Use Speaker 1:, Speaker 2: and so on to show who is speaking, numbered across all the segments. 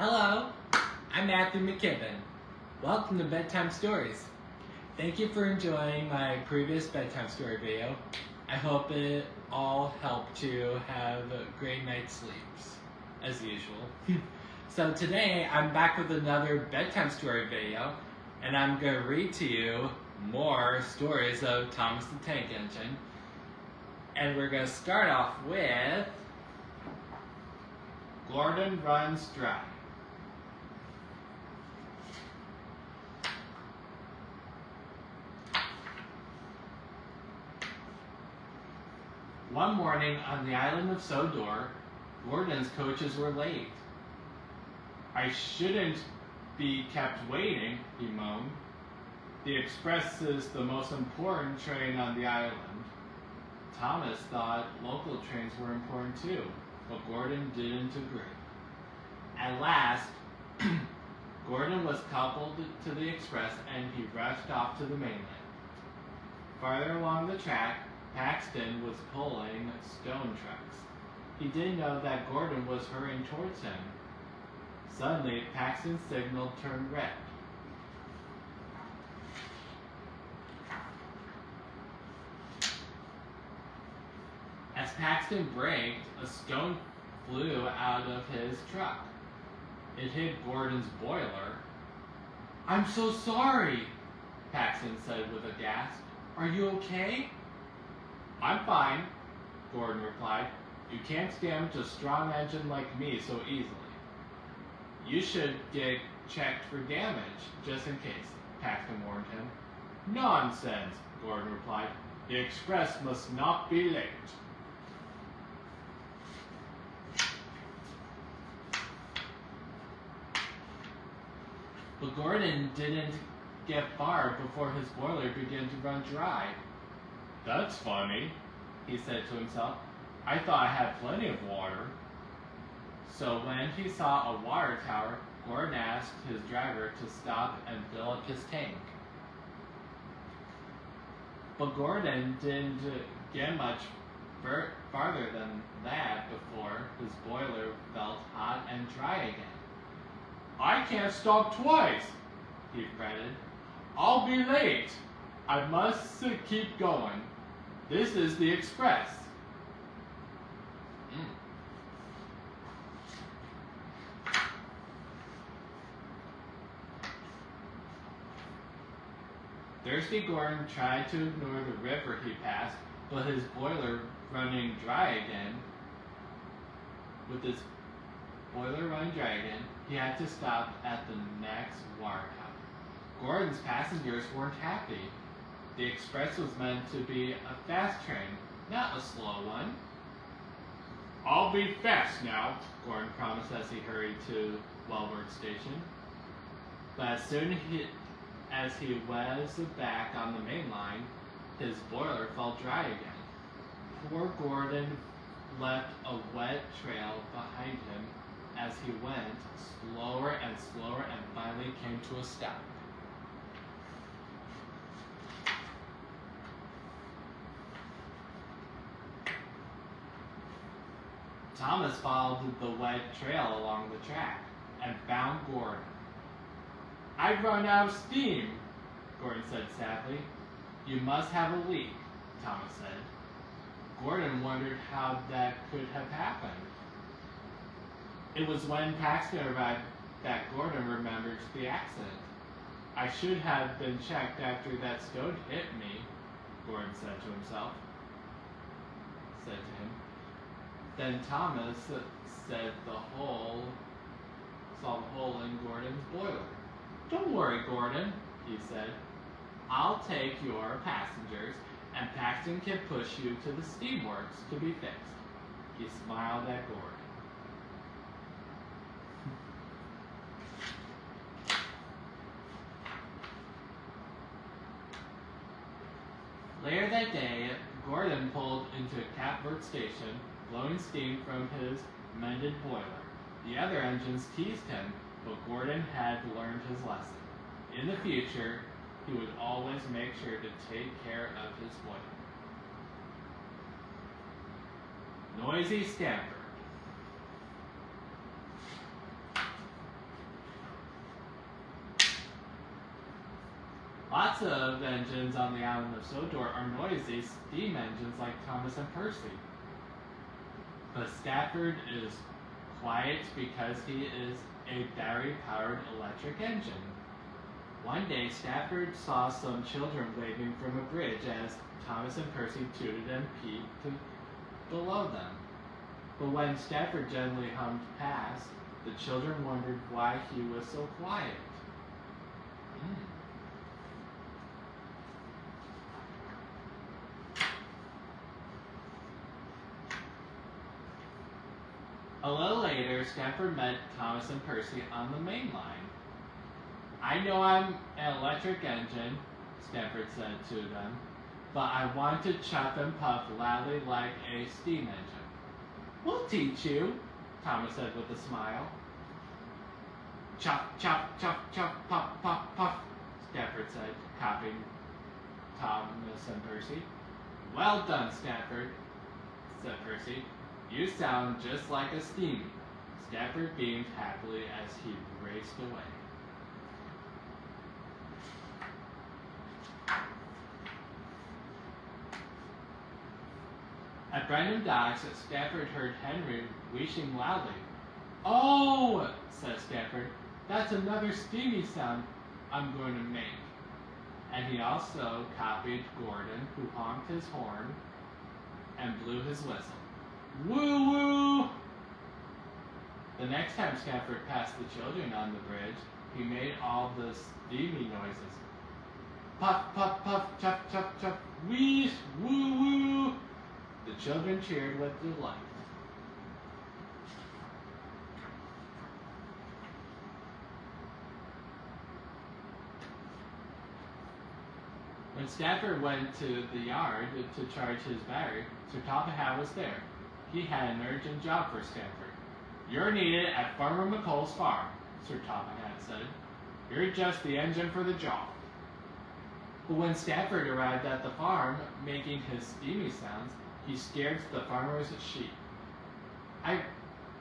Speaker 1: Hello, I'm Matthew McKibbin. Welcome to Bedtime Stories. Thank you for enjoying my previous bedtime story video. I hope it all helped you have a great night's sleeps, as usual. So today I'm back with another bedtime story video, and I'm going to read to you more stories of Thomas the Tank Engine. And we're going to start off with Gordon Runs Dry. One morning on the island of Sodor, Gordon's coaches were late. "I shouldn't be kept waiting," he moaned. "The express is the most important train on the island." Thomas thought local trains were important too, but Gordon didn't agree. At last, Gordon was coupled to the express and he rushed off to the mainland. Farther along the track, Paxton was pulling stone trucks. He didn't know that Gordon was hurrying towards him. Suddenly, Paxton's signal turned red. As Paxton braked, a stone flew out of his truck. It hit Gordon's boiler. "I'm so sorry," Paxton said with a gasp. "Are you okay?" "I'm fine," Gordon replied. "You can't damage a strong engine like me so easily." "You should get checked for damage, just in case," Paxton warned him. "Nonsense," Gordon replied. "The express must not be late." But Gordon didn't get far before his boiler began to run dry. "That's funny," he said to himself. "I thought I had plenty of water." So when he saw a water tower, Gordon asked his driver to stop and fill up his tank. But Gordon didn't get much farther than that before his boiler felt hot and dry again. "I can't stop twice," he fretted. "I'll be late. I must keep going. This is the express." Thirsty Gordon tried to ignore the river he passed, but his boiler running dry again. With his boiler running dry again, he had to stop at the next water tower. Gordon's passengers weren't happy. The express was meant to be a fast train, not a slow one. "I'll be fast now," Gordon promised as he hurried to Wellward Station. But as soon as he was back on the main line, his boiler felt dry again. Poor Gordon left a wet trail behind him as he went slower and slower and finally came to a stop. Thomas followed the wet trail along the track and found Gordon. "I've run out of steam," Gordon said sadly. "You must have a leak," Thomas said. Gordon wondered how that could have happened. It was when Paxton arrived that Gordon remembered the accident. "I should have been checked after that stone hit me," Gordon said to him. Then Thomas saw the hole in Gordon's boiler. "Don't worry, Gordon," he said. "I'll take your passengers, and Paxton can push you to the steamworks to be fixed." He smiled at Gordon. Later that day, Gordon pulled into Catbird Station, blowing steam from his mended boiler. The other engines teased him, but Gordon had learned his lesson. In the future, he would always make sure to take care of his boiler. Noisy Stanford. Lots of engines on the island of Sodor are noisy steam engines like Thomas and Percy. But Stafford is quiet because he is a battery-powered electric engine. One day, Stafford saw some children waving from a bridge as Thomas and Percy tooted and peeped below them. But when Stafford gently hummed past, the children wondered why he was so quiet. A little later, Stafford met Thomas and Percy on the main line. I know I'm an electric engine, Stafford said to them, but I want to chuff and puff loudly like a steam engine. We'll teach you, Thomas said with a smile. Chuff, chuff, chuff, chuff, puff, puff, puff, Stafford said, copying Thomas and Percy. Well done, Stafford, said Percy. You sound just like a steamy. Stafford beamed happily as he raced away. At Brandon Docks, Stafford heard Henry wheezing loudly. Oh, said Stafford, that's another steamy sound I'm going to make. And he also copied Gordon, who honked his horn and blew his whistle. Woo woo! The next time Stafford passed the children on the bridge, he made all the steamy noises. Puff, puff, puff, chuff, chuff, chuff, wheeze, woo woo! The children cheered with delight. When Stafford went to the yard to charge his battery, Sir Topham was there. He had an urgent job for Stafford. You're needed at Farmer McColl's farm, Sir Topham said. You're just the engine for the job. But when Stafford arrived at the farm, making his steamy sounds, he scared the farmer's sheep. I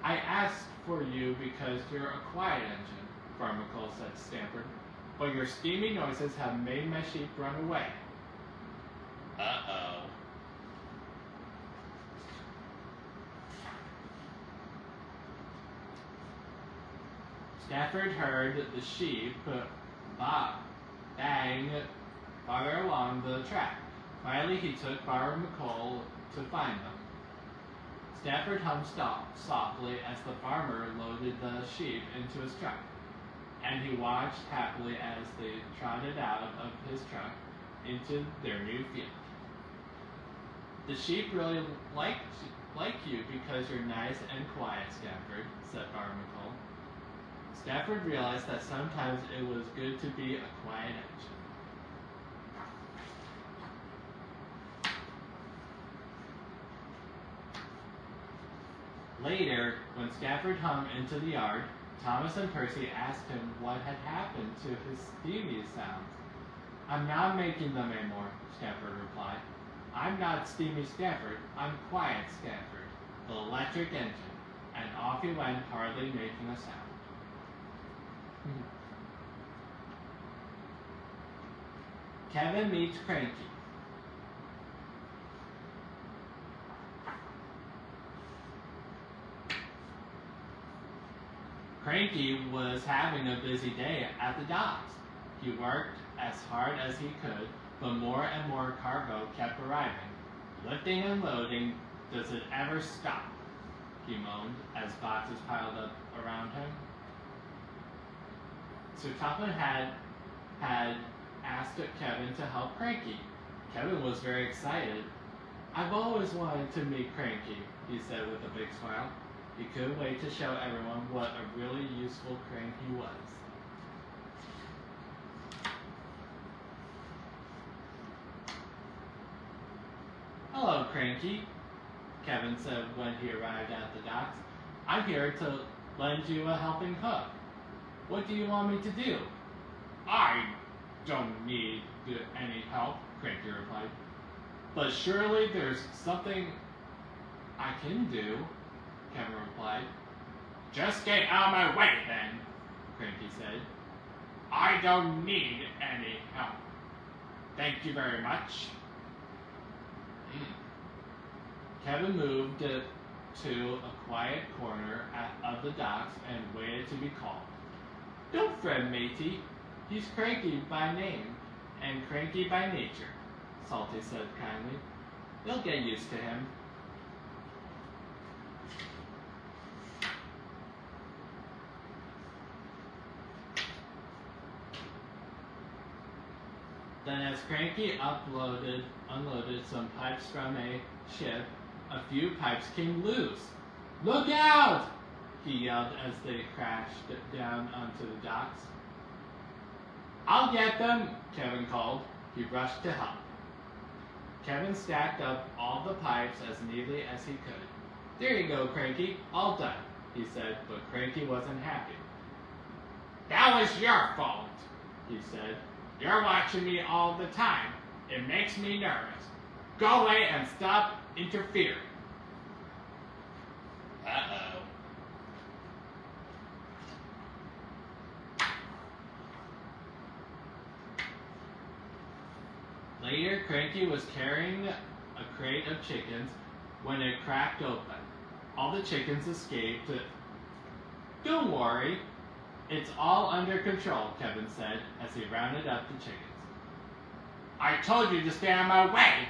Speaker 1: asked for you because you're a quiet engine, Farmer McColl said to Stafford, but your steamy noises have made my sheep run away. Uh-oh. Stafford heard the sheep bang farther along the track. Finally, he took Farmer McColl to find them. Stafford hummed softly as the farmer loaded the sheep into his truck, and he watched happily as they trotted out of his truck into their new field. The sheep really like you because you're nice and quiet, Stafford, said Farmer McColl. Stafford realized that sometimes it was good to be a quiet engine. Later, when Stafford hummed into the yard, Thomas and Percy asked him what had happened to his steamy sounds. I'm not making them anymore, Stafford replied. I'm not Steamy Stafford, I'm Quiet Stafford, the electric engine. And off he went, hardly making a sound. Kevin meets Cranky. Cranky was having a busy day at the docks. He worked as hard as he could, but more and more cargo kept arriving. Lifting and loading, does it ever stop? He moaned as boxes piled up around him. Sir Topham had asked Kevin to help Cranky. Kevin was very excited. I've always wanted to meet Cranky, he said with a big smile. He couldn't wait to show everyone what a really useful crank he was. Hello, Cranky, Kevin said when he arrived at the docks. I'm here to lend you a helping hook. What do you want me to do? I don't need any help, Cranky replied. But surely there's something I can do, Kevin replied. Just get out of my way then, Cranky said. I don't need any help. Thank you very much. Kevin moved to a quiet corner of the docks and waited to be called. Don't fret, matey. He's Cranky by name and cranky by nature, Salty said kindly. You'll get used to him. Then as Cranky unloaded some pipes from a ship, a few pipes came loose. Look out! He yelled as they crashed down onto the docks. I'll get them, Kevin called. He rushed to help. Kevin stacked up all the pipes as neatly as he could. There you go, Cranky, all done, he said, but Cranky wasn't happy. That was your fault, he said. You're watching me all the time. It makes me nervous. Go away and stop interfering. Uh-oh. Later, Cranky was carrying a crate of chickens when it cracked open. All the chickens escaped. Don't worry, it's all under control, Kevin said as he rounded up the chickens. I told you to stay out of my way,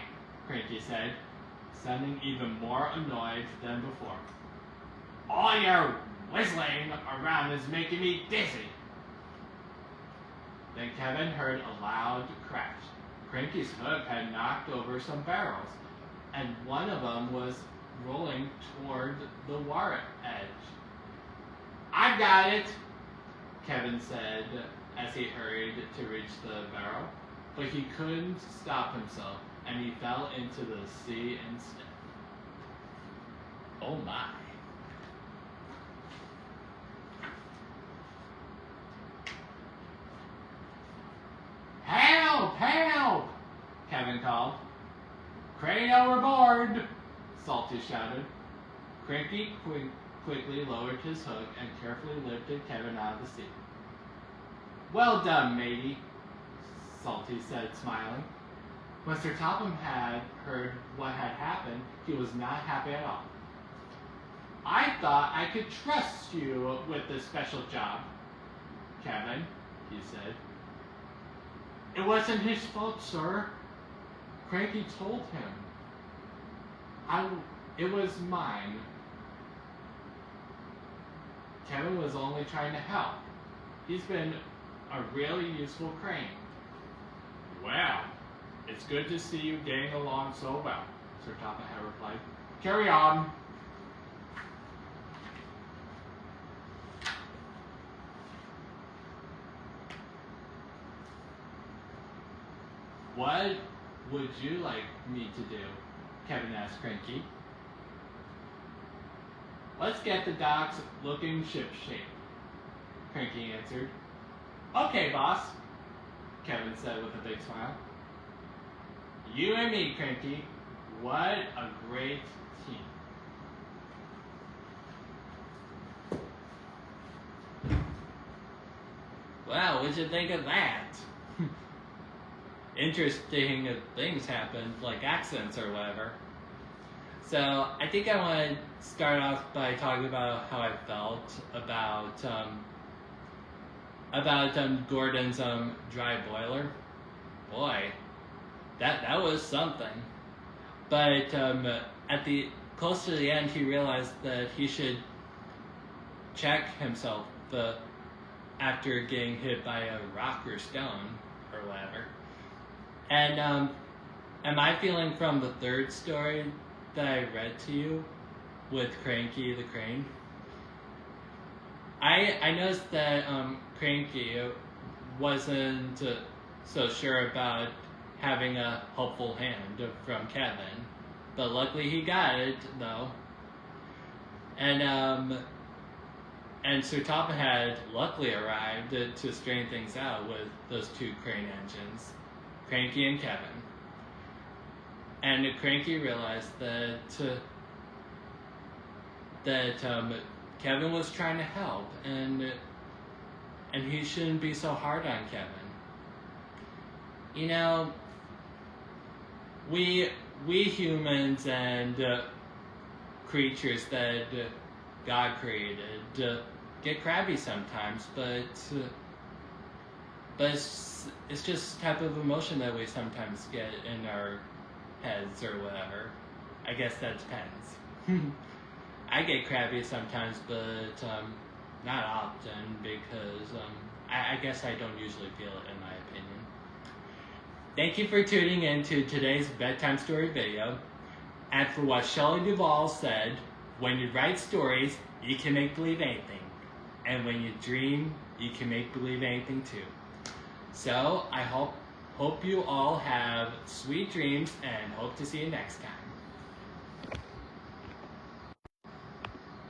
Speaker 1: Cranky said, sounding even more annoyed than before. All your whistling around is making me dizzy. Then Kevin heard a loud crash. Cranky's hook had knocked over some barrels, and one of them was rolling toward the water edge. I got it, Kevin said as he hurried to reach the barrel, but he couldn't stop himself, and he fell into the sea instead. Oh my. Help! Help! Kevin called. Crane overboard! Salty shouted. Cranky quickly lowered his hook and carefully lifted Kevin out of the sea. Well done, matey, Salty said, smiling. When Sir Topham had heard what had happened, he was not happy at all. I thought I could trust you with this special job, Kevin, he said. It wasn't his fault, sir. Cranky told him. It was mine. Kevin was only trying to help. He's been a really useful crane. Well, it's good to see you getting along so well, Sir Topham had replied. Carry on. What would you like me to do? Kevin asked Cranky. Let's get the docks looking shipshape, Cranky answered. Okay, boss, Kevin said with a big smile. You and me, Cranky. What a great team. Wow, what'd you think of that? Interesting things happened, like accidents or whatever. So I think I want to start off by talking about how I felt about Gordon's dry boiler. Boy, that was something. But at the close to the end, he realized that he should check himself after getting hit by a rock or stone or whatever. And my feeling from the third story that I read to you with Cranky the Crane, I noticed that Cranky wasn't so sure about having a helpful hand from Kevin, but luckily he got it though. And Sir Topham had luckily arrived to straighten things out with those two crane engines, Cranky and Kevin. And Cranky realized that Kevin was trying to help, and he shouldn't be so hard on Kevin. You know, we humans and creatures that God created get crabby sometimes, but it's just type of emotion that we sometimes get in our heads or whatever. I guess that depends. I get crabby sometimes, but not often because I guess I don't usually feel it in my opinion. Thank you for tuning in to today's bedtime story video. And for what Shelley Duvall said, when you write stories, you can make believe anything. And when you dream, you can make believe anything too. So I hope you all have sweet dreams and hope to see you next time.